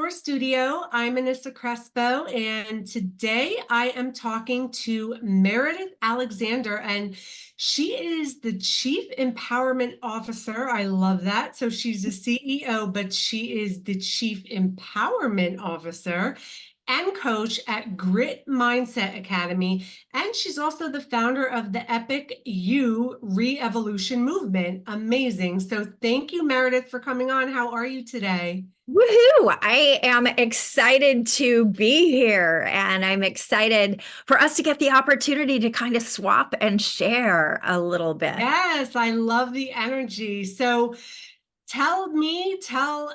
Mompreneur Studio. I'm Anissa Crespo, and today I am talking to Meridith Alexander, and she is the Chief Empowerment Officer. I love that. So she's the CEO, but she is the Chief Empowerment Officer and coach at Grit Mindset Academy. And she's also the founder of the Epic You Re-Evolution Movement. Amazing. So thank you, Meredith, for coming on. How are you today? Woohoo! I am excited to be here, and I'm excited for us to get the opportunity to kind of swap and share a little bit. Yes, I love the energy. So tell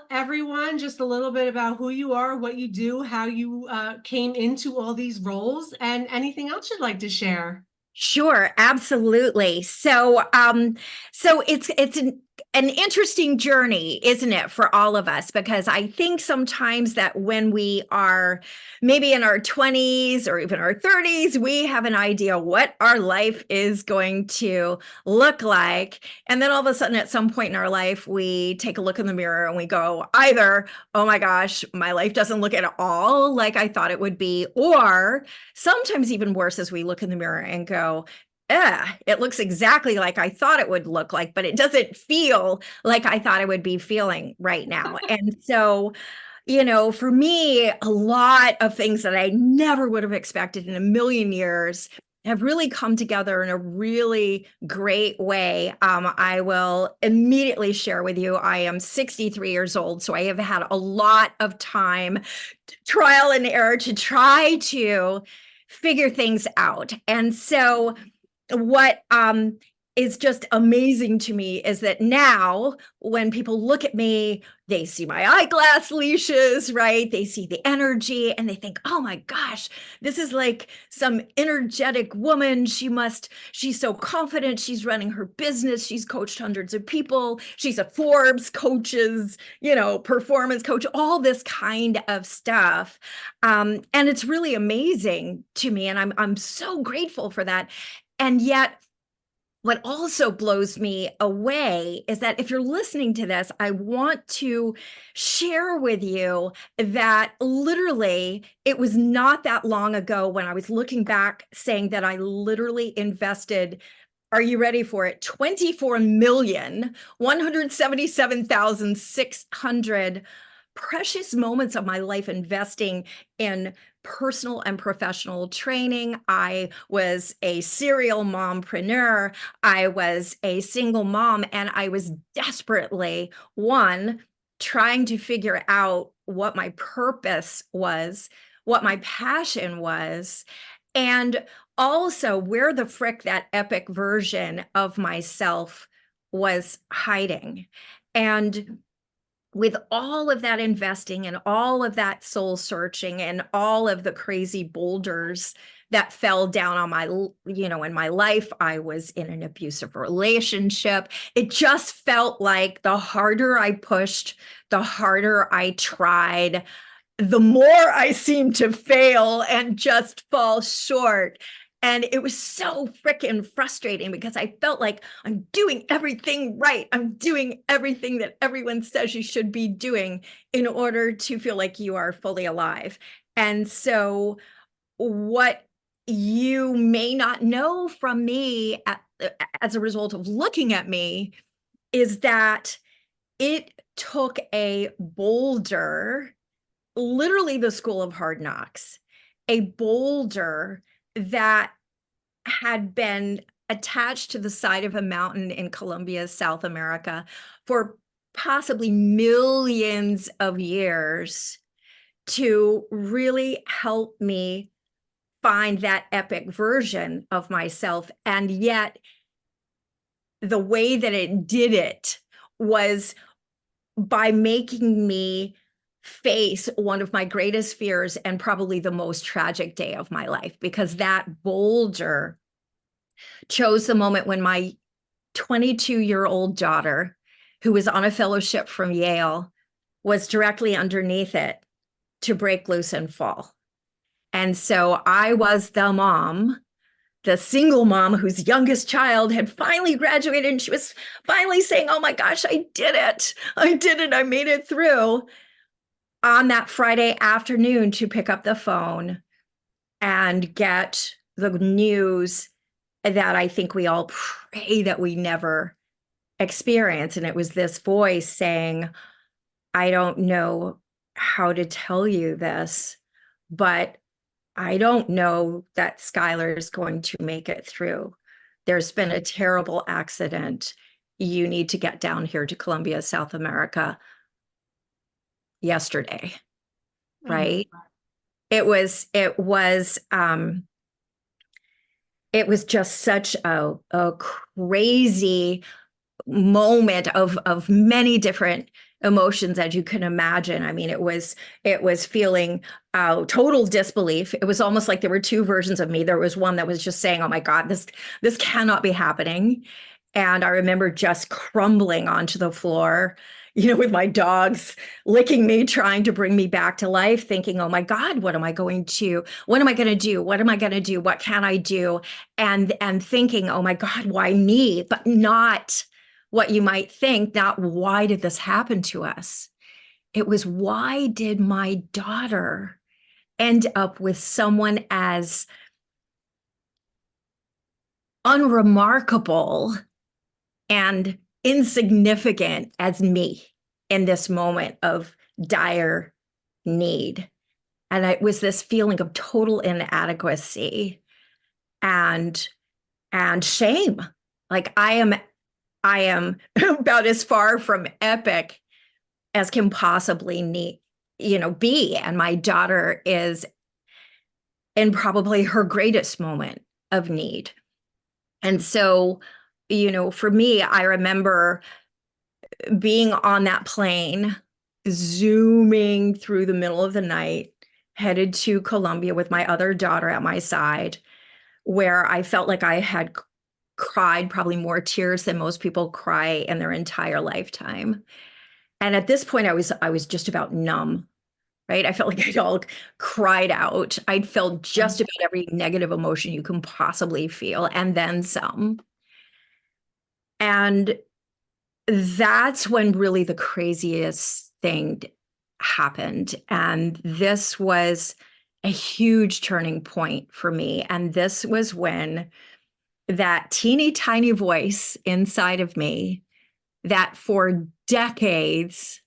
everyone just a little bit about who you are, what you do, how you came into all these roles, and anything else you'd like to share. Sure, absolutely. So it's an interesting journey, isn't it, for all of us? Because I think sometimes that when we are maybe in our 20s or even our 30s, we have an idea what our life is going to look like. And then all of a sudden, at some point in our life, we take a look in the mirror and we go, either, oh my gosh, my life doesn't look at all like I thought it would be, or sometimes even worse, as we look in the mirror and go, it looks exactly like I thought it would look like, but it doesn't feel like I thought I would be feeling right now. And so, for me, a lot of things that I never would have expected in a million years have really come together in a really great way. I will immediately share with you, I am 63 years old, so I have had a lot of time, trial and error, to try to figure things out. And so what is just amazing to me is that now when people look at me, they see my eyeglass leashes, right? They see the energy and they think, oh my gosh, this is like some energetic woman. She's so confident. She's running her business. She's coached hundreds of people. She's a Forbes coaches, performance coach, all this kind of stuff. And it's really amazing to me. And I'm so grateful for that. And yet, what also blows me away is that if you're listening to this, I want to share with you that literally it was not that long ago when I was looking back saying that I literally invested, are you ready for it? 24,177,600 precious moments of my life investing in personal and professional training. I was a serial mompreneur. I was a single mom, and I was desperately, one, trying to figure out what my purpose was, what my passion was, and also where the frick that epic version of myself was hiding. And with all of that investing and all of that soul searching and all of the crazy boulders that fell down on my, in my life, I was in an abusive relationship. It just felt like the harder I pushed, the harder I tried, the more I seemed to fail and just fall short. And it was so freaking frustrating because I felt like I'm doing everything right. I'm doing everything that everyone says you should be doing in order to feel like you are fully alive. And so what you may not know from me as a result of looking at me is that it took a boulder, literally the school of hard knocks, a boulder that had been attached to the side of a mountain in Colombia, South America, for possibly millions of years to really help me find that epic version of myself. And yet, the way that it did it was by making me face one of my greatest fears and probably the most tragic day of my life, because that boulder chose the moment when my 22-year-old daughter, who was on a fellowship from Yale, was directly underneath it to break loose and fall. And so I was the mom, the single mom whose youngest child had finally graduated, and she was finally saying, oh my gosh, I did it. I did it. I made it through. on that Friday afternoon to pick up the phone and get the news that I think we all pray that we never experience. And it was this voice saying, I don't know how to tell you this, but I don't know that Skylar is going to make it through. There's been a terrible accident. You need to get down here to Colombia, South America yesterday, right? It was just such a crazy moment of many different emotions, as you can imagine. I mean, it was feeling total disbelief. It was almost like there were two versions of me. There was one that was just saying, "Oh my God, this cannot be happening," and I remember just crumbling onto the floor, with my dogs licking me, trying to bring me back to life, thinking, "Oh my God, what am I going to do? What am I going to do? What can I do?" And thinking, "Oh my God, why me?" But not what you might think, not why did this happen to us? It was, why did my daughter end up with someone as unremarkable and insignificant as me in this moment of dire need? And it was this feeling of total inadequacy and shame. Like I am about as far from epic as can possibly be. And my daughter is in probably her greatest moment of need. And so, for me, I remember being on that plane, zooming through the middle of the night, headed to Colombia with my other daughter at my side, where I felt like I had cried probably more tears than most people cry in their entire lifetime. And at this point, I was just about numb, right? I felt like I'd all cried out. I'd felt just about every negative emotion you can possibly feel, and then some. And that's when really the craziest thing happened. And this was a huge turning point for me. And this was when that teeny tiny voice inside of me that for decades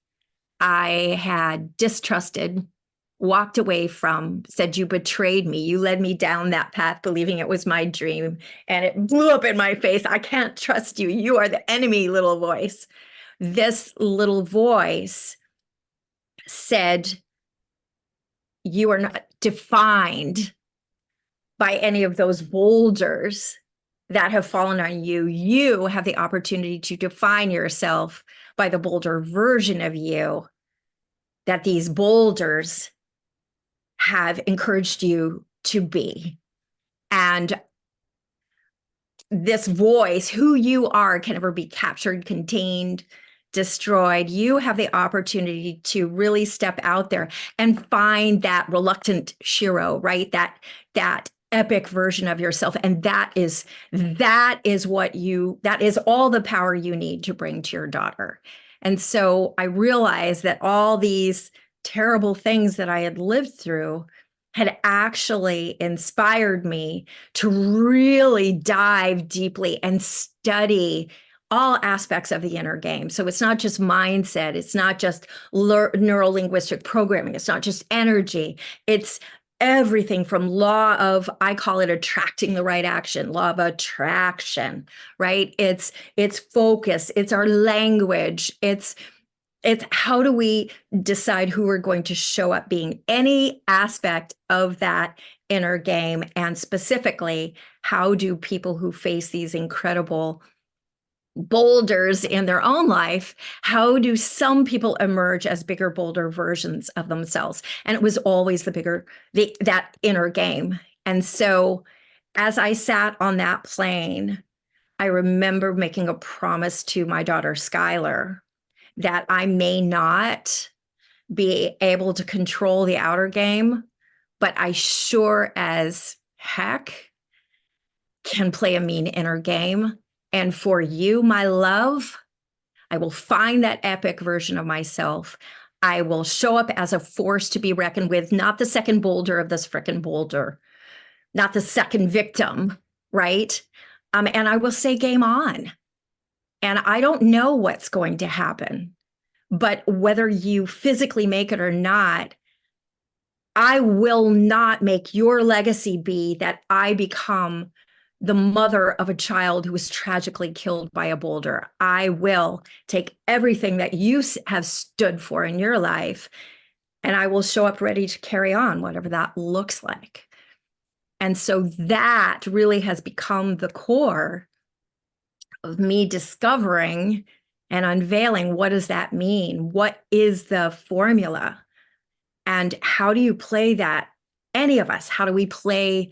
I had distrusted, walked away from, said, "You betrayed me. You led me down that path believing it was my dream." And it blew up in my face. "I can't trust you. You are the enemy," little voice. This little voice said, "You are not defined by any of those boulders that have fallen on you. You have the opportunity to define yourself by the boulder version of you that these boulders have encouraged you to be." And this voice, who you are, can never be captured, contained, destroyed. You have the opportunity to really step out there and find that reluctant Shiro, right? That epic version of yourself. And that is all the power you need to bring to your daughter. And so I realized that all these terrible things that I had lived through had actually inspired me to really dive deeply and study all aspects of the inner game. So it's not just mindset, it's not just neuro-linguistic programming, it's not just energy, it's everything from law of, I call it attracting the right action, law of attraction, right? It's focus, it's our language, it's how do we decide who we're going to show up being, any aspect of that inner game. And specifically, how do people who face these incredible boulders in their own life, how do some people emerge as bigger, bolder versions of themselves? And it was always that inner game. And so as I sat on that plane, I remember making a promise to my daughter, Skylar, that I may not be able to control the outer game, but I sure as heck can play a mean inner game. And for you, my love, I will find that epic version of myself. I will show up as a force to be reckoned with, not the second boulder of this frickin' boulder, not the second victim, right? And I will say game on. And I don't know what's going to happen, but whether you physically make it or not, I will not make your legacy be that I become the mother of a child who was tragically killed by a boulder. I will take everything that you have stood for in your life, and I will show up ready to carry on, whatever that looks like. And so that really has become the core of me discovering and unveiling, what does that mean? What is the formula? And how do you play that? Any of us, how do we play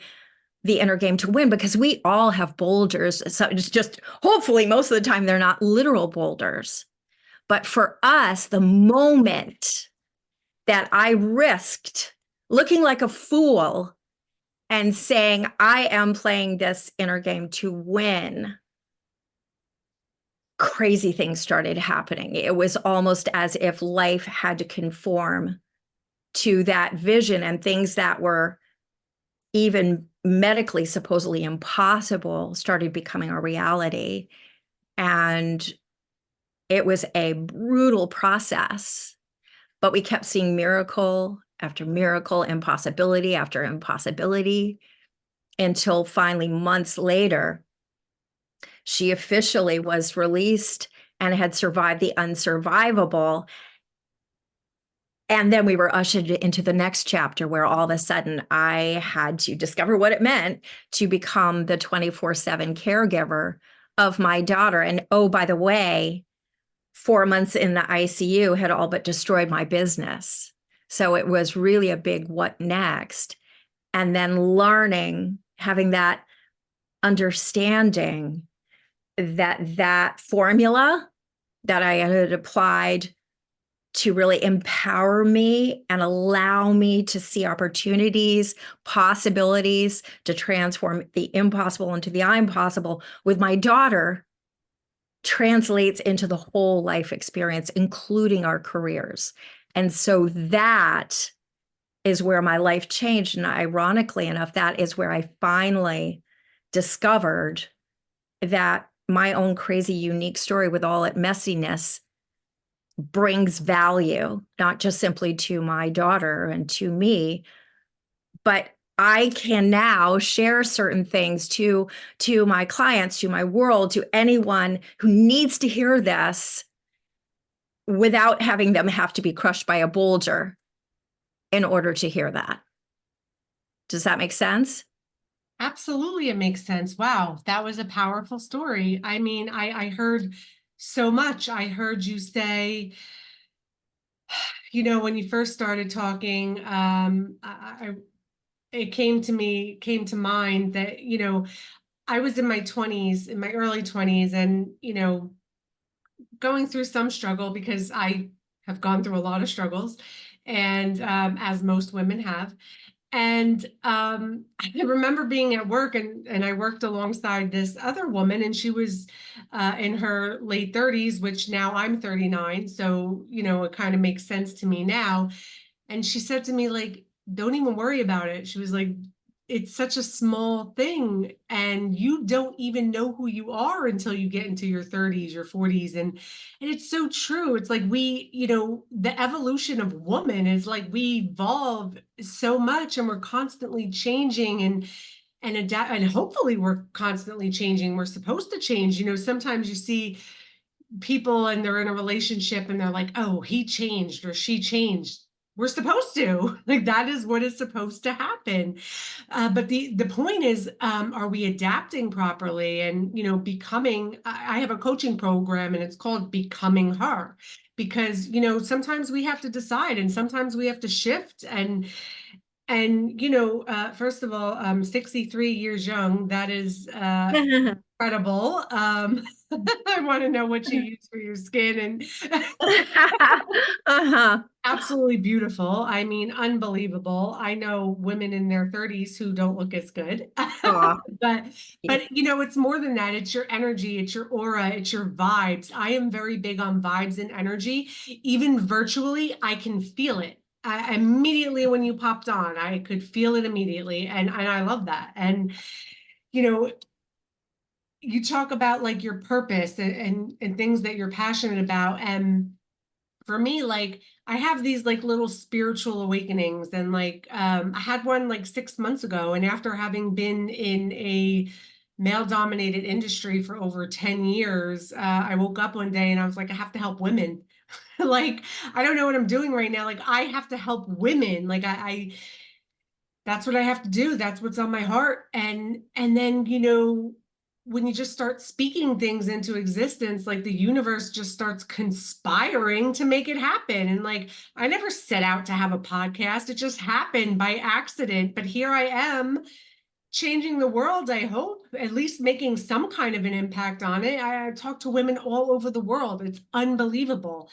the inner game to win? Because we all have boulders. So it's just, hopefully most of the time they're not literal boulders. But for us, the moment that I risked looking like a fool and saying, I am playing this inner game to win, crazy things started happening. It was almost as if life had to conform to that vision, and things that were even medically supposedly impossible started becoming a reality. And it was a brutal process, but we kept seeing miracle after miracle, impossibility after impossibility, until finally months later, she officially was released and had survived the unsurvivable. And then we were ushered into the next chapter, where all of a sudden I had to discover what it meant to become the 24/7 caregiver of my daughter. And oh, by the way, 4 months in the ICU had all but destroyed my business. So it was really a big what next? And then learning, having that understanding that that formula that I had applied to really empower me and allow me to see opportunities, possibilities to transform the impossible into the impossible with my daughter, translates into the whole life experience, including our careers. And so that is where my life changed. And ironically enough, that is where I finally discovered that my own crazy, unique story, with all its messiness, brings value, not just simply to my daughter and to me, but I can now share certain things to my clients, to my world, to anyone who needs to hear this, without having them have to be crushed by a boulder in order to hear that. Does that make sense? Absolutely, it makes sense. Wow, that was a powerful story. I mean, I heard so much. I heard you say, when you first started talking, it came to mind that, I was in my 20s, in my early 20s, and, going through some struggle, because I have gone through a lot of struggles, and as most women have. And I remember being at work, and I worked alongside this other woman, and she was in her late 30s, which now I'm 39. So, it kind of makes sense to me now. And she said to me, like, don't even worry about it. She was like, it's such a small thing, and you don't even know who you are until you get into your 30s, your 40s. And it's so true. It's like the evolution of woman is like, we evolve so much, and we're constantly changing and adapt, and hopefully we're constantly changing. We're supposed to change. Sometimes you see people and they're in a relationship and they're like, oh, he changed or she changed. We're supposed to, like, that is what is supposed to happen. But the point is, are we adapting properly? And, becoming, I have a coaching program, and it's called Becoming Her, because, sometimes we have to decide, and sometimes we have to shift. And first of all, 63 years young, that is incredible. I want to know what you use for your skin. And Uh-huh. absolutely beautiful. I mean, unbelievable. I know women in their 30s who don't look as good. Aw. but it's more than that. It's your energy, it's your aura, it's your vibes. I am very big on vibes and energy. Even virtually, I can feel it. Immediately when you popped on, I could feel it immediately. And I love that. And you know, you talk about like your purpose and things that you're passionate about. And for me, like I have these like little spiritual awakenings, and like I had one like 6 months ago, and after having been in a male dominated industry for over 10 years, I woke up one day and I was like, I have to help women. Like I don't know what I'm doing right now, like I have to help women, like I that's what I have to do. That's what's on my heart. And then, when you just start speaking things into existence, like the universe just starts conspiring to make it happen. And like I never set out to have a podcast. It just happened by accident. But here I am changing the world, I hope, at least making some kind of an impact on it. I talk to women all over the world. It's unbelievable.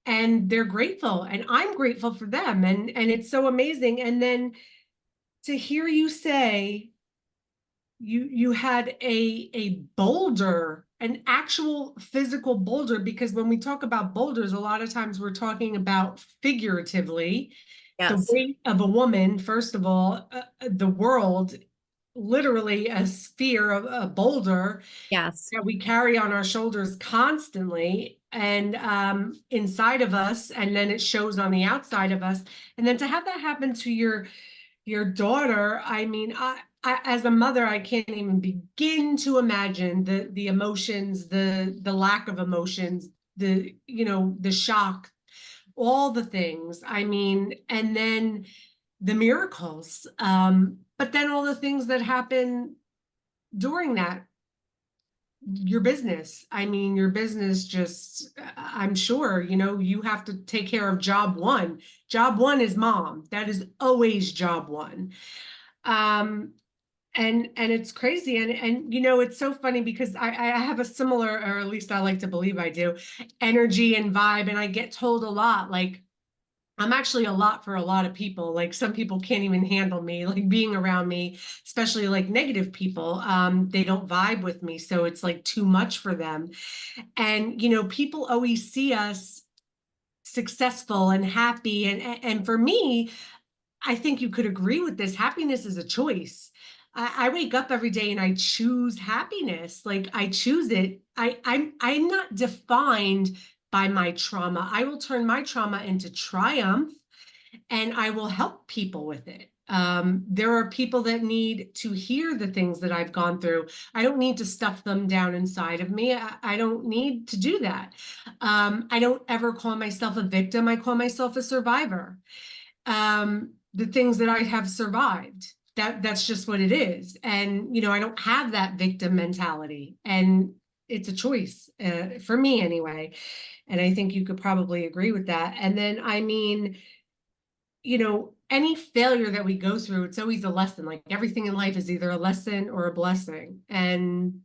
And they're grateful. And I'm grateful for them. And it's so amazing. And then to hear you say you had a boulder, an actual physical boulder, because when we talk about boulders, a lot of times we're talking about figuratively the Yes. weight of a woman. First of all, the world, literally a sphere of a boulder Yes. that we carry on our shoulders constantly, and inside of us, and then it shows on the outside of us. And then to have that happen to your daughter, I mean, I as a mother, I can't even begin to imagine the emotions, the lack of emotions, the shock, all the things. I mean, and then the miracles, but then all the things that happen during that. Your business, I mean, your business just, I'm sure, you have to take care of job one. Job one is mom. That is always job one. Um, and it's crazy. And it's so funny because I have a similar, or at least I like to believe I do, energy and vibe. And I get told a lot, like, I'm actually a lot for a lot of people. Like some people can't even handle me, like being around me, especially like negative people. They don't vibe with me. So it's like too much for them. And, people always see us successful and happy. And for me, I think you could agree with this. Happiness is a choice. I wake up every day and I choose happiness. Like I choose it. I'm not defined by my trauma. I will turn my trauma into triumph, and I will help people with it. There are people that need to hear the things that I've gone through. I don't need to stuff them down inside of me. I don't need to do that. I don't ever call myself a victim. I call myself a survivor. The things that I have survived, that's just what it is. And, I don't have that victim mentality, and it's a choice, for me anyway. And I think you could probably agree with that. And then, I mean, any failure that we go through, it's always a lesson. Like everything in life is either a lesson or a blessing. And,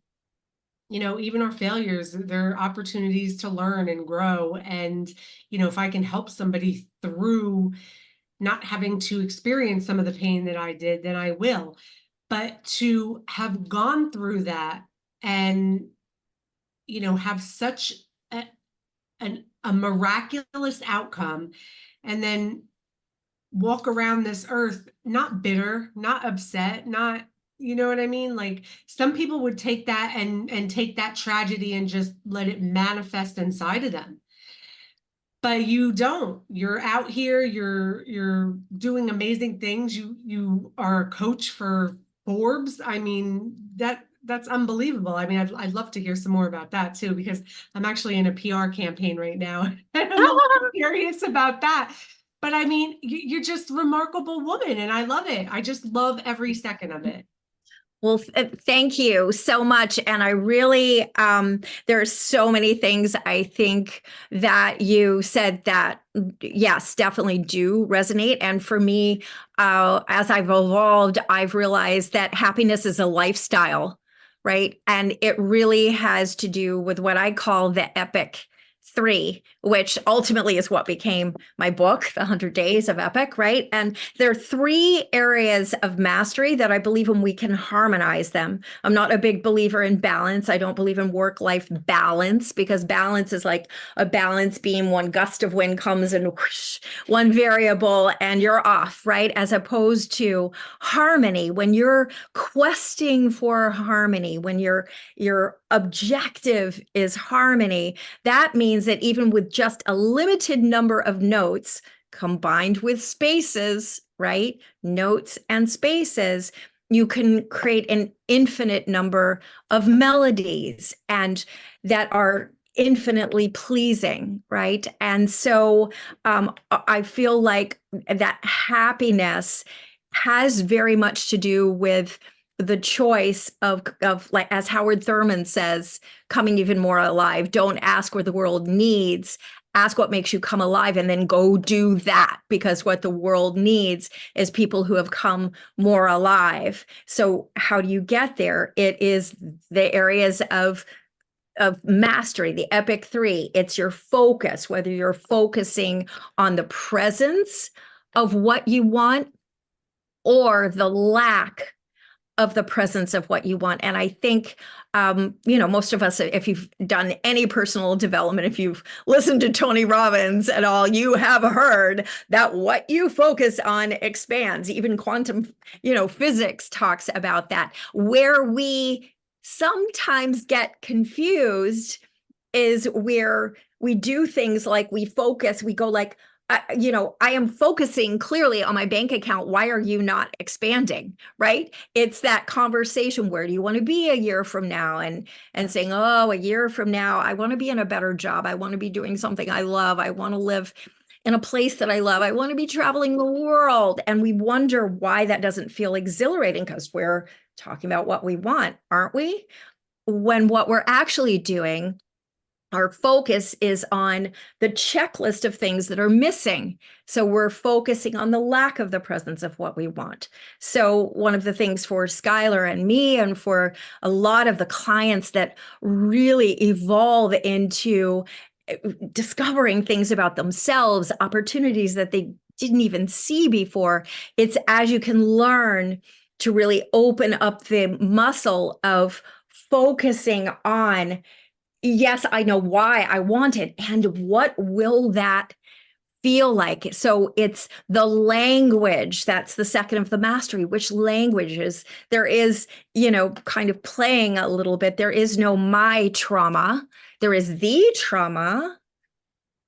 even our failures, they're opportunities to learn and grow. And, if I can help somebody through not having to experience some of the pain that I did, then I will. But to have gone through that and, have such a miraculous outcome, and then walk around this earth not bitter, not upset, not, you know what I mean? Like some people would take that and take that tragedy and just let it manifest inside of them. But you don't. You're out here, you're doing amazing things. You are a coach for Forbes. I mean, that's unbelievable. I mean, I'd love to hear some more about that too, because I'm actually in a PR campaign right now. And I'm a little curious about that. But I mean, you're just a remarkable woman, and I love it. I just love every second of it. Well, thank you so much. And I really, there are so many things I think that you said that, yes, definitely do resonate. And for me, as I've evolved, I've realized that happiness is a lifestyle, right? And it really has to do with what I call the epic 3, which ultimately is what became my book, The 100 Days of Epic, right? And there are 3 areas of mastery that I believe in we can harmonize them. I'm not a big believer in balance. I don't believe in work-life balance, because balance is like a balance beam. One gust of wind comes and whoosh, one variable and you're off, right? As opposed to harmony, when you're questing for harmony, when your objective is harmony, that means that even with just a limited number of notes combined with spaces, right? Notes and spaces, you can create an infinite number of melodies and that are infinitely pleasing, right? And so I feel like that happiness has very much to do with the choice of like, as Howard Thurman says, coming even more alive. Don't ask what the world needs, ask what makes you come alive, and then go do that, because what the world needs is people who have come more alive. So how do you get there? It is the areas of mastery, the epic 3. It's your focus, whether you're focusing on the presence of what you want or the lack of the presence of what you want. And I think, most of us, if you've done any personal development, if you've listened to Tony Robbins at all, you have heard that what you focus on expands. Even quantum, physics talks about that. Where we sometimes get confused is where we do things like we focus, we go like, I am focusing clearly on my bank account. Why are you not expanding? Right? It's that conversation. Where do you want to be a year from now? And saying, oh, a year from now, I want to be in a better job. I want to be doing something I love. I want to live in a place that I love. I want to be traveling the world. And we wonder why that doesn't feel exhilarating, because we're talking about what we want, aren't we? When what we're actually doing, our focus is on the checklist of things that are missing. So we're focusing on the lack of the presence of what we want. So one of the things for Skylar and me, and for a lot of the clients that really evolve into discovering things about themselves, opportunities that they didn't even see before, it's as you can learn to really open up the muscle of focusing on, yes, I know why I want it, and what will that feel like? So it's the language, that's the second of the mastery. Which languages? There is, kind of playing a little bit, there is no my trauma, there is the trauma.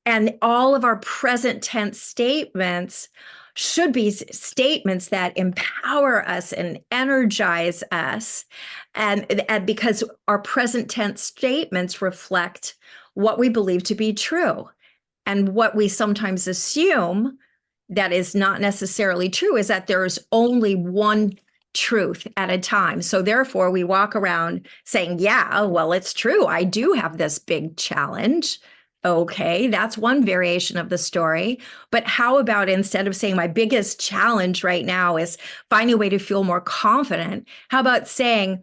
And all of our present tense statements should be statements that empower us and energize us. And because our present tense statements reflect what we believe to be true. And what we sometimes assume that is not necessarily true is that there's only one truth at a time. So therefore, we walk around saying, yeah, well, it's true. I do have this big challenge. Okay, that's one variation of the story. But how about, instead of saying my biggest challenge right now is finding a way to feel more confident, how about saying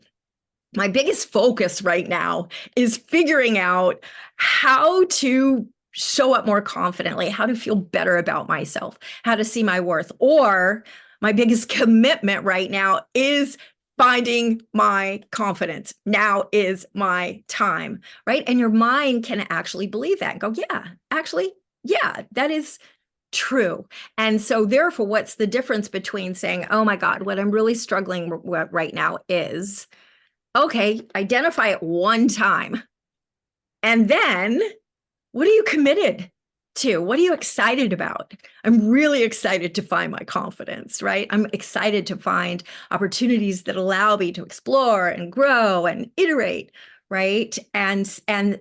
my biggest focus right now is figuring out how to show up more confidently, how to feel better about myself, how to see my worth? Or my biggest commitment right now is finding my confidence. Now is my time, right? And your mind can actually believe that and go, yeah, actually, yeah, that is true. And so therefore, what's the difference between saying, oh my God, what I'm really struggling with right now is, okay, identify it one time. And then what are you committed to? What are you excited about? I'm really excited to find my confidence, right? I'm excited to find opportunities that allow me to explore and grow and iterate, right? And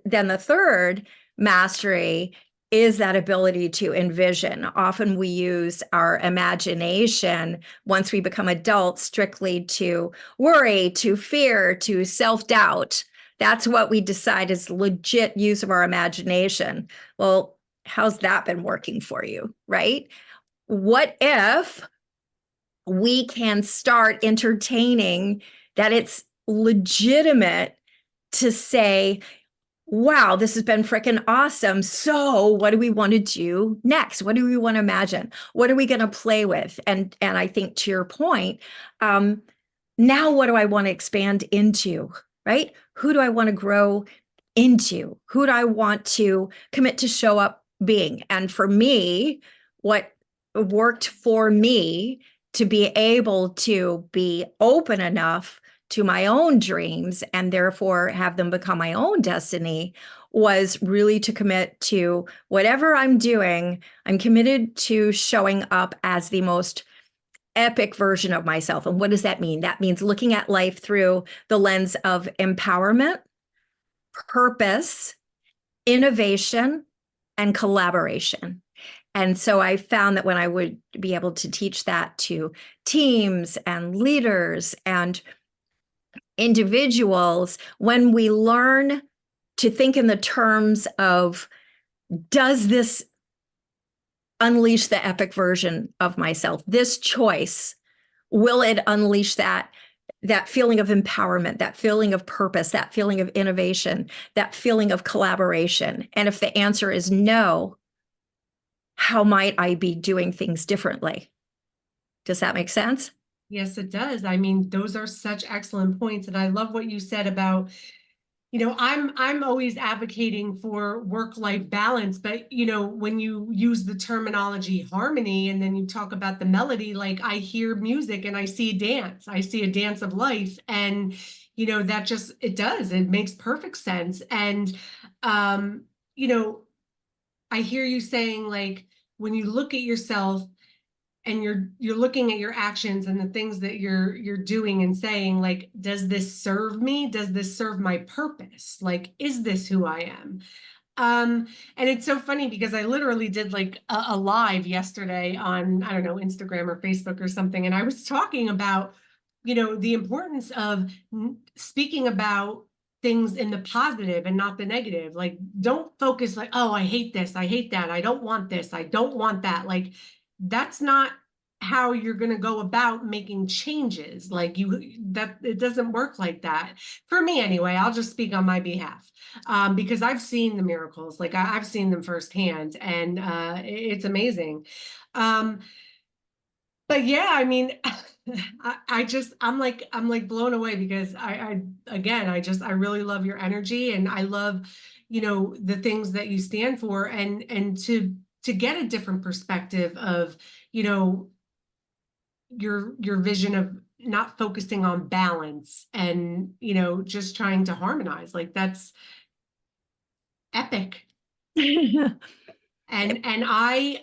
then the third mastery is that ability to envision. Often we use our imagination once we become adults strictly to worry, to fear, to self-doubt. That's what we decide is legit use of our imagination. Well, how's that been working for you, right? What if we can start entertaining that it's legitimate to say, Wow, this has been freaking awesome. So, what do we want to do next? What do we want to imagine? What are we going to play with? And I think to your point, um, now what do I want to expand into, right? Who do I want to grow into? Who do I want to commit to show up being? And for me, what worked for me to be able to be open enough to my own dreams and therefore have them become my own destiny was really to commit to whatever I'm doing. I'm committed to showing up as the most epic version of myself. And what does that mean? That means looking at life through the lens of empowerment, purpose, innovation, and collaboration. And so I found that when I would be able to teach that to teams and leaders and individuals, when we learn to think in the terms of, does this unleash the epic version of myself? This choice, will it unleash that feeling of empowerment, that feeling of purpose, that feeling of innovation, that feeling of collaboration? And if the answer is no, how might I be doing things differently? Does that make sense? Yes, it does. I mean, those are such excellent points. And I love what you said about, I'm always advocating for work-life balance, but when you use the terminology harmony and then you talk about the melody, like I hear music and I see a dance. I see a dance of life. And that just, it makes perfect sense. And um, you know, I hear you saying, like, when you look at yourself and you're looking at your actions and the things that you're doing and saying, like, does this serve me? Does this serve my purpose? Like, is this who I am? And it's so funny because I literally did like a live yesterday on, I don't know, Instagram or Facebook or something. And I was talking about, the importance of speaking about things in the positive and not the negative. Like, don't focus like, oh, I hate this, I hate that, I don't want this, I don't want that. Like, that's not how you're going to go about making changes. Like, that it doesn't work like that for me anyway. I'll just speak on my behalf, because I've seen the miracles. Like, I've seen them firsthand, and it's amazing. Um, but yeah, I mean, I'm like blown away because I really love your energy, and I love, the things that you stand for, and to get a different perspective of, you know, your vision of not focusing on balance and, just trying to harmonize. Like, that's epic. And I,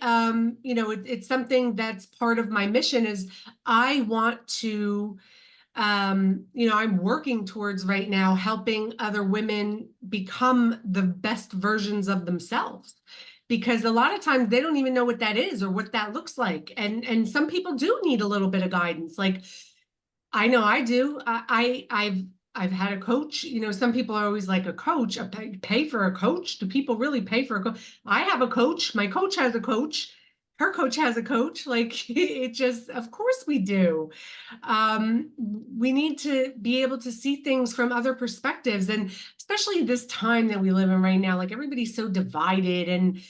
it's something that's part of my mission is I want to, I'm working towards right now helping other women become the best versions of themselves, because a lot of times they don't even know what that is or what that looks like. And some people do need a little bit of guidance. Like, I know I do. I've had a coach. Some people are always like, a coach, pay for a coach. Do people really pay for a coach? I have a coach. My coach has a coach. Her coach has a coach. Like, it just, of course we do. We need to be able to see things from other perspectives, and especially this time that we live in right now. Like, everybody's so divided, and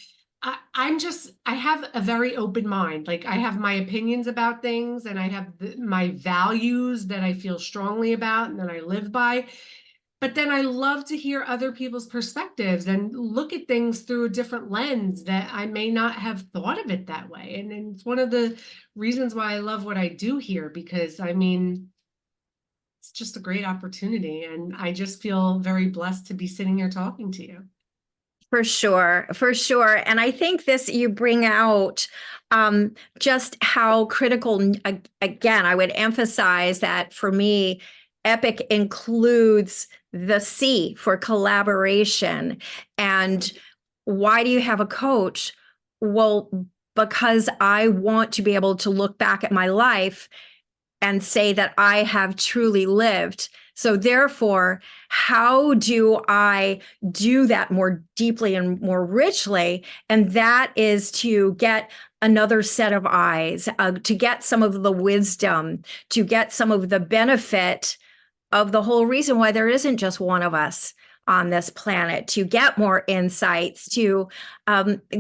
I have a very open mind. Like, I have my opinions about things, and I have my values that I feel strongly about and that I live by. But then I love to hear other people's perspectives and look at things through a different lens that I may not have thought of it that way. And it's one of the reasons why I love what I do here, because I mean, it's just a great opportunity. And I just feel very blessed to be sitting here talking to you. For sure, for sure. And I think this, you bring out just how critical, again, I would emphasize that for me, EPIC includes the C for collaboration. And why do you have a coach? Well, because I want to be able to look back at my life and say that I have truly lived. So therefore, how do I do that more deeply and more richly? And that is to get another set of eyes, to get some of the wisdom, to get some of the benefit of the whole reason why there isn't just one of us. on this planet, to get more insights, to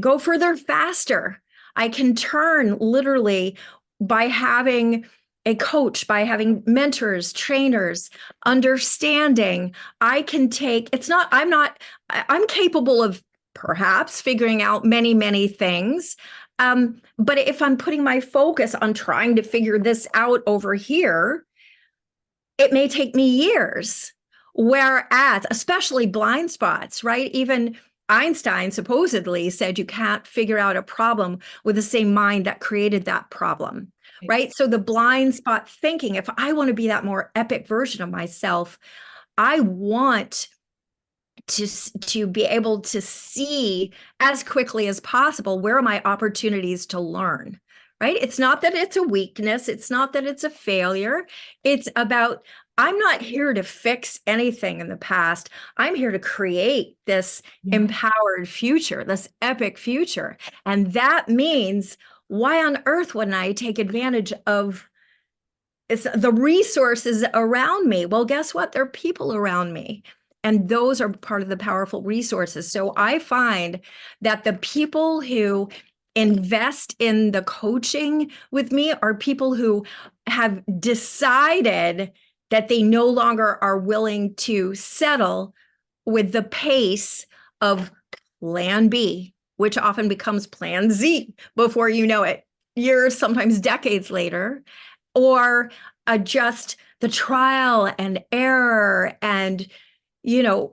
go further faster. I can turn literally by having a coach, by having mentors, trainers, understanding. I can take, I'm capable of perhaps figuring out many, many things. But if I'm putting my focus on trying to figure this out over here, it may take me years. Whereas, especially blind spots, right? Even Einstein supposedly said you can't figure out a problem with the same mind that created that problem, right? So the blind spot thinking, if I want to be that more epic version of myself, I want to be able to see as quickly as possible where are my opportunities to learn, right? It's not that it's a weakness. It's not that it's a failure. It's about, I'm not here to fix anything in the past. I'm here to create this empowered future, this epic future. And that means, why on earth wouldn't I take advantage of the resources around me? Well, guess what? There are people around me. And those are part of the powerful resources. So I find that the people who invest in the coaching with me are people who have decided that they no longer are willing to settle with the pace of plan B, which often becomes plan Z before you know it, years, sometimes decades later, or just the trial and error and,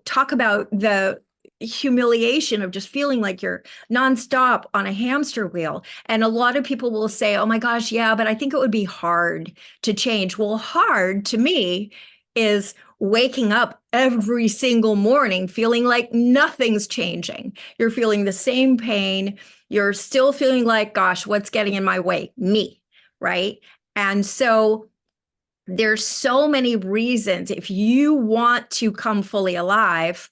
talk about the humiliation of just feeling like you're nonstop on a hamster wheel. And a lot of people will say, oh my gosh, yeah, but I think it would be hard to change. Well, hard to me is waking up every single morning feeling like nothing's changing. You're feeling the same pain. You're still feeling like, gosh, what's getting in my way? Me, right? And so there's so many reasons. If you want to come fully alive,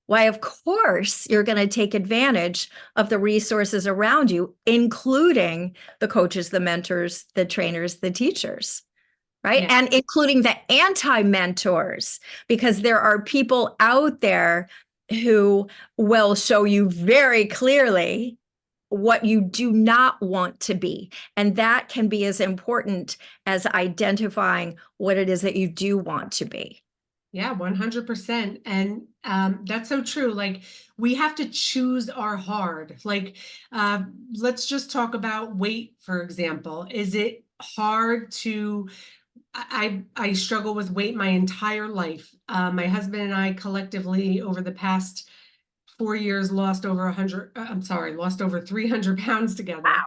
why, of course, you're going to take advantage of the resources around you, including the coaches, the mentors, the trainers, the teachers, right? Yeah. And including the anti-mentors, because there are people out there who will show you very clearly what you do not want to be. And that can be as important as identifying what it is that you do want to be. Yeah, 100%. And that's so true. Like, we have to choose our hard. Like, let's just talk about weight, for example. Is it hard to, I struggle with weight my entire life. My husband and I collectively over the past 4 years lost over 100, lost over 300 pounds together. Wow.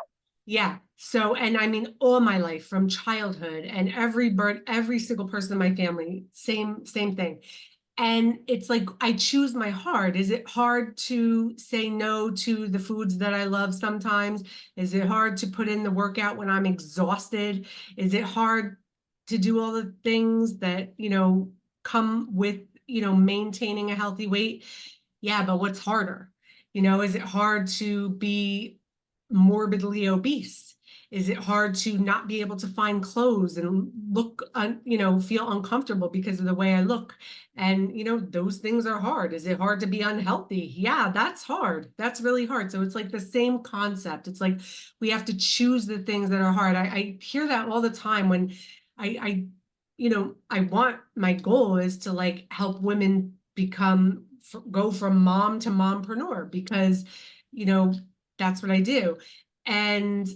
Yeah. So, and I mean, all my life from childhood, and every single person in my family, same thing. And it's like, I choose my hard. Is it hard to say no to the foods that I love sometimes? Is it hard to put in the workout when I'm exhausted? Is it hard to do all the things that, come with, maintaining a healthy weight? Yeah, but what's harder? Is it hard to be morbidly obese? Is it hard to not be able to find clothes and look, feel uncomfortable because of the way I look? And, those things are hard. Is it hard to be unhealthy? Yeah, that's hard. That's really hard. So it's like the same concept. It's like we have to choose the things that are hard. I hear that all the time when I I want, my goal is to like help women go from mom to mompreneur, because, that's what I do. And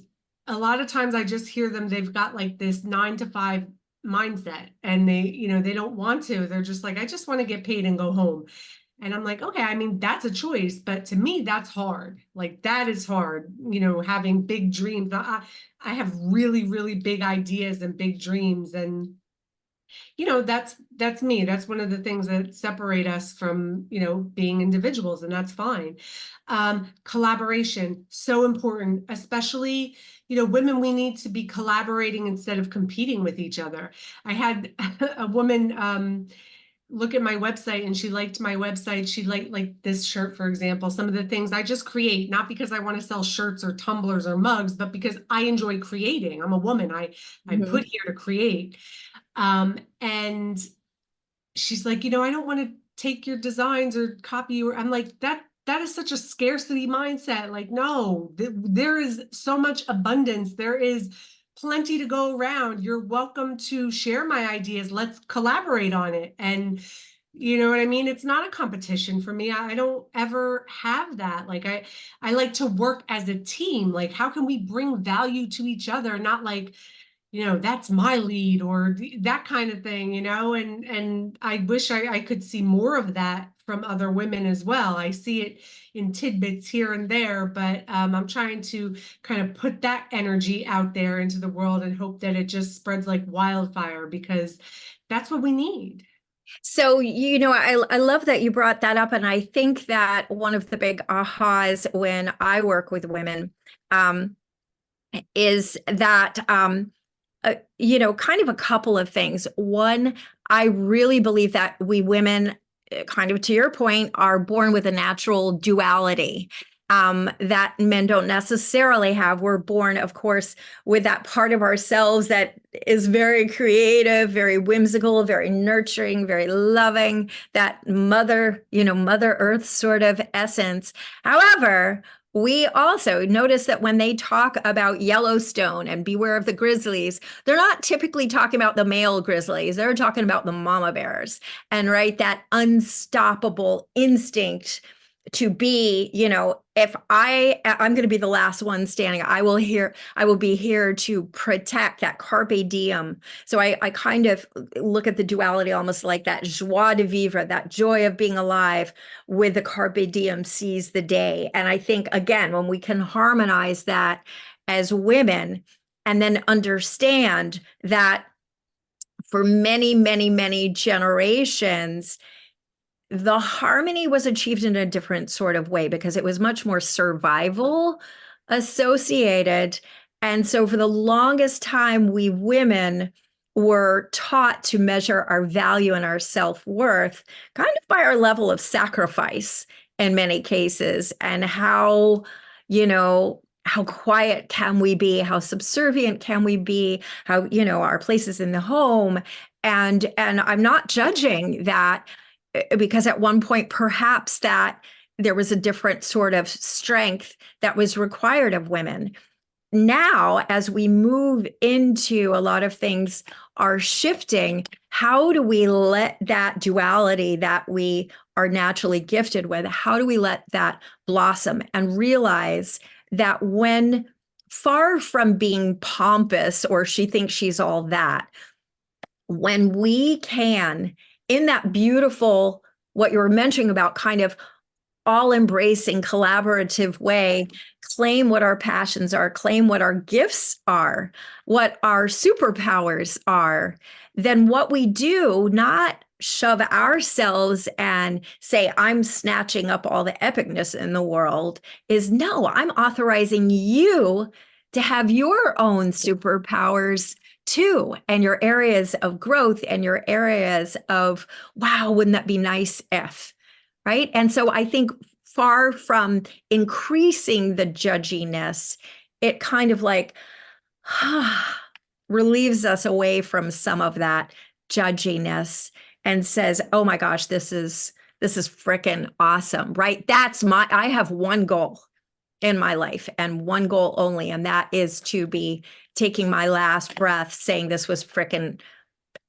a lot of times I just hear them, they've got like this 9 to 5 mindset, and they don't want to. They're just like, I just want to get paid and go home. And I'm like, okay, I mean, that's a choice, but to me, that's hard. Like, that is hard, having big dreams. I have really, really big ideas and big dreams. And that's me. That's one of the things that separate us from, being individuals, and that's fine. Collaboration, so important, especially, women, we need to be collaborating instead of competing with each other. I had a woman, look at my website, and she liked my website. She liked like this shirt, for example. Some of the things I just create, not because I want to sell shirts or tumblers or mugs, but because I enjoy creating. I'm a woman. I'm put here to create. And she's like, I don't want to take your designs or copy you. I'm like, that is such a scarcity mindset. Like, no, there is so much abundance. There is plenty to go around. You're welcome to share my ideas. Let's collaborate on it. And you know what I mean? It's not a competition for me. I don't ever have that. Like I like to work as a team. Like, how can we bring value to each other? Not like, that's my lead or that kind of thing, and I wish I could see more of that from other women as well. I see it in tidbits here and there, but I'm trying to kind of put that energy out there into the world and hope that it just spreads like wildfire, because that's what we need. So, I love that you brought that up. And I think that one of the big ahas when I work with women um, is that, kind of a couple of things. One, I really believe that we women, kind of to your point, are born with a natural duality that men don't necessarily have. We're born, of course, with that part of ourselves that is very creative, very whimsical, very nurturing, very loving, that Mother Earth sort of essence. However, we also notice that when they talk about Yellowstone and beware of the grizzlies, they're not typically talking about the male grizzlies. They're talking about the mama bears. And right, that unstoppable instinct to be, if I'm going to be the last one standing, I will be here to protect that carpe diem. So I kind of look at the duality almost like that joie de vivre, that joy of being alive, with the carpe diem, seize the day. And I think, again, when we can harmonize that as women and then understand that for many, many, many generations, the harmony was achieved in a different sort of way because it was much more survival associated. And so for the longest time, we women were taught to measure our value and our self-worth kind of by our level of sacrifice in many cases, and how quiet can we be, how subservient can we be, how, our places in the home. And I'm not judging that, because at one point, perhaps that there was a different sort of strength that was required of women. Now, as we move into a lot of things are shifting, how do we let that duality that we are naturally gifted with, how do we let that blossom and realize that when, far from being pompous or she thinks she's all that, when we can, in that beautiful, what you were mentioning about kind of all embracing collaborative way, claim what our passions are, claim what our gifts are, what our superpowers are, then what we do, not shove ourselves and say, I'm snatching up all the epicness in the world, is no, I'm authorizing you to have your own superpowers too, and your areas of growth and your areas of, wow, wouldn't that be nice if, right? And so I think far from increasing the judginess, it kind of like relieves us away from some of that judginess and says, oh my gosh, this is freaking awesome, right? I have one goal in my life and one goal only, and that is to be taking my last breath saying this was freaking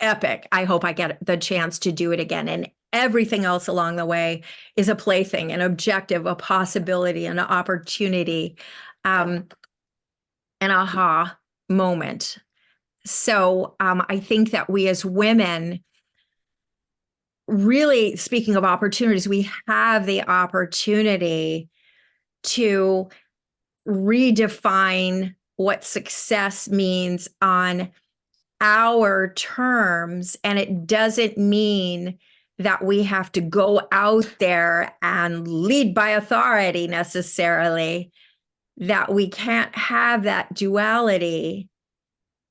epic. I hope I get the chance to do it again. And everything else along the way is a plaything, an objective, a possibility, an opportunity, an aha moment. So I think that we as women, really, speaking of opportunities, we have the opportunity to redefine what success means on our terms. And it doesn't mean that we have to go out there and lead by authority necessarily, that we can't have that duality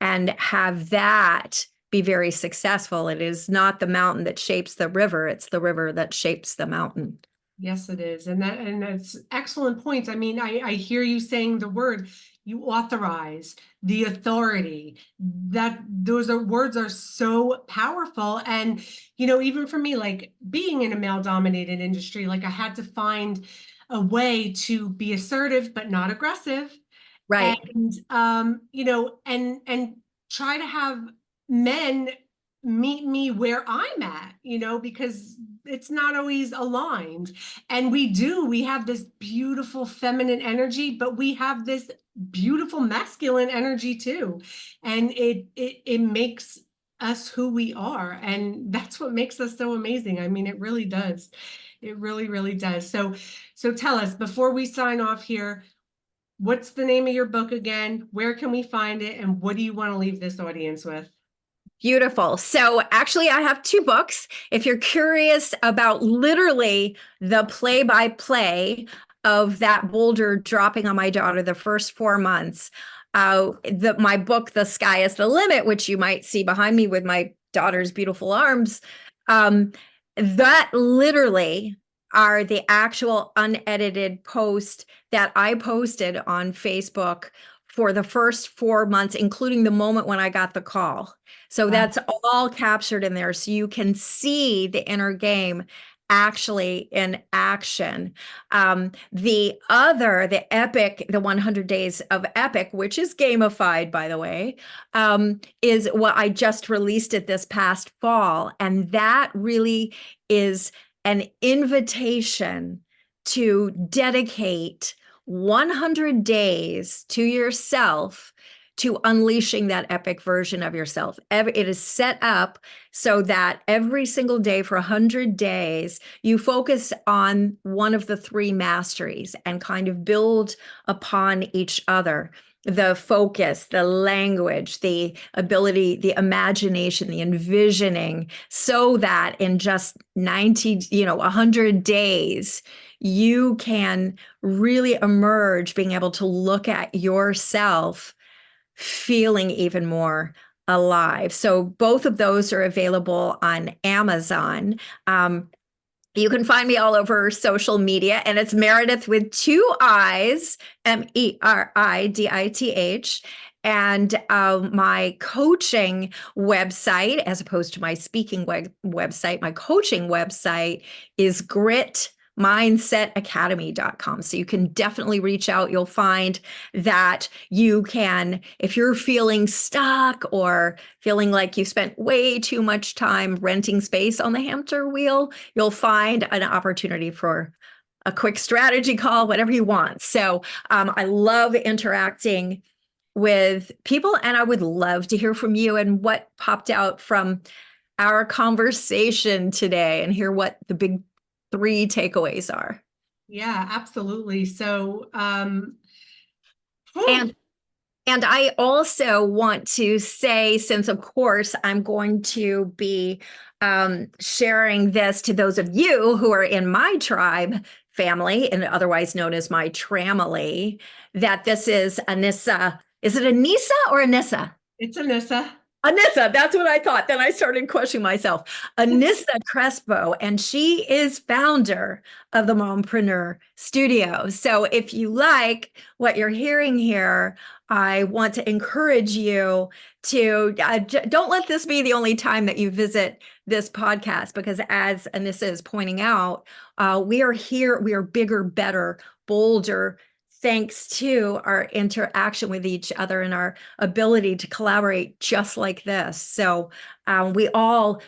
and have that be very successful. It is not the mountain that shapes the river, it's the river that shapes the mountain. Yes, it is. And that's excellent points. I mean, I hear you saying the word, you authorize, the authority. That those are words are so powerful. And, even for me, like being in a male-dominated industry, like I had to find a way to be assertive but not aggressive. Right. And and try to have men meet me where I'm at, because it's not always aligned. And we have this beautiful feminine energy, but we have this beautiful masculine energy too. And it makes us who we are. And that's what makes us so amazing. I mean, it really does. It really, really does. So tell us, before we sign off here, what's the name of your book again? Where can we find it? And what do you want to leave this audience with? Beautiful. So actually, I have two books. If you're curious about literally the play-by-play of that boulder dropping on my daughter the first 4 months, my book, The Sky is the Limit, which you might see behind me with my daughter's beautiful arms, that literally are the actual unedited posts that I posted on Facebook for the first 4 months, including the moment when I got the call. So that's all captured in there. So you can see the inner game actually in action. The epic, the 100 Days of Epic, which is gamified, by the way, is what I just released it this past fall. And that really is an invitation to dedicate 100 days to yourself to unleashing that epic version of yourself. It is set up so that every single day for 100 days, you focus on one of the three masteries and kind of build upon each other. The focus, the language, the ability, the imagination, the envisioning, so that in just 100 days, you can really emerge being able to look at yourself feeling even more alive. So both of those are available on Amazon. You can find me all over social media, and it's Meridith with 2 I's, Meridith. And my coaching website, as opposed to my speaking website, my coaching website is gritmindsetacademy.com. So you can definitely reach out. You'll find that you can, if you're feeling stuck or feeling like you spent way too much time renting space on the hamster wheel, you'll find an opportunity for a quick strategy call, whatever you want. So I love interacting with people, and I would love to hear from you and what popped out from our conversation today, and hear what the big 3 takeaways are. Yeah, absolutely. So, And I also want to say, since of course I'm going to be sharing this to those of you who are in my tribe family, and otherwise known as my tramily, that this is Anissa. Is it Anissa or Anissa? it's Anissa. Anissa, that's what I thought. Then I started questioning myself. Anissa Crespo, and she is founder of the Mompreneur Studio. So if you like what you're hearing here, I want to encourage you to don't let this be the only time that you visit this podcast, because as Anissa is pointing out, we are here, we are bigger, better, bolder, thanks to our interaction with each other and our ability to collaborate just like this. So we all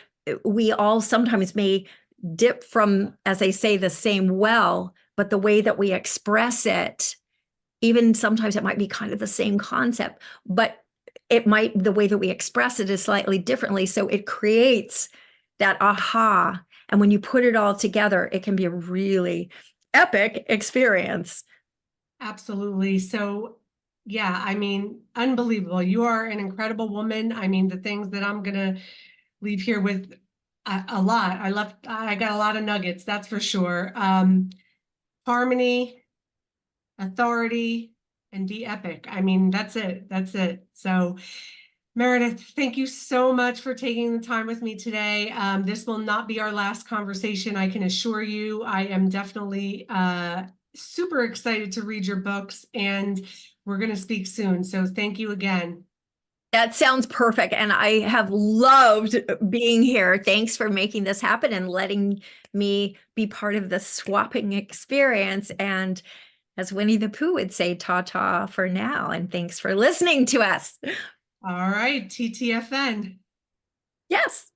sometimes may dip from, as they say, the same well, but the way that we express it, even sometimes it might be kind of the same concept, but the way that we express it is slightly differently. So it creates that aha. And when you put it all together, it can be a really epic experience. Absolutely. So, yeah, I mean, unbelievable. You are an incredible woman. I mean, the things that I'm going to leave here with a lot. I got a lot of nuggets, that's for sure. Harmony, authority, and be epic. I mean, that's it. That's it. So, Meredith, thank you so much for taking the time with me today. This will not be our last conversation, I can assure you. I am definitely super excited to read your books, and we're going to speak soon. So thank you again. That sounds perfect. And I have loved being here. Thanks for making this happen and letting me be part of the swapping experience. And as Winnie the Pooh would say, ta-ta for now. And thanks for listening to us. All right, TTFN. Yes.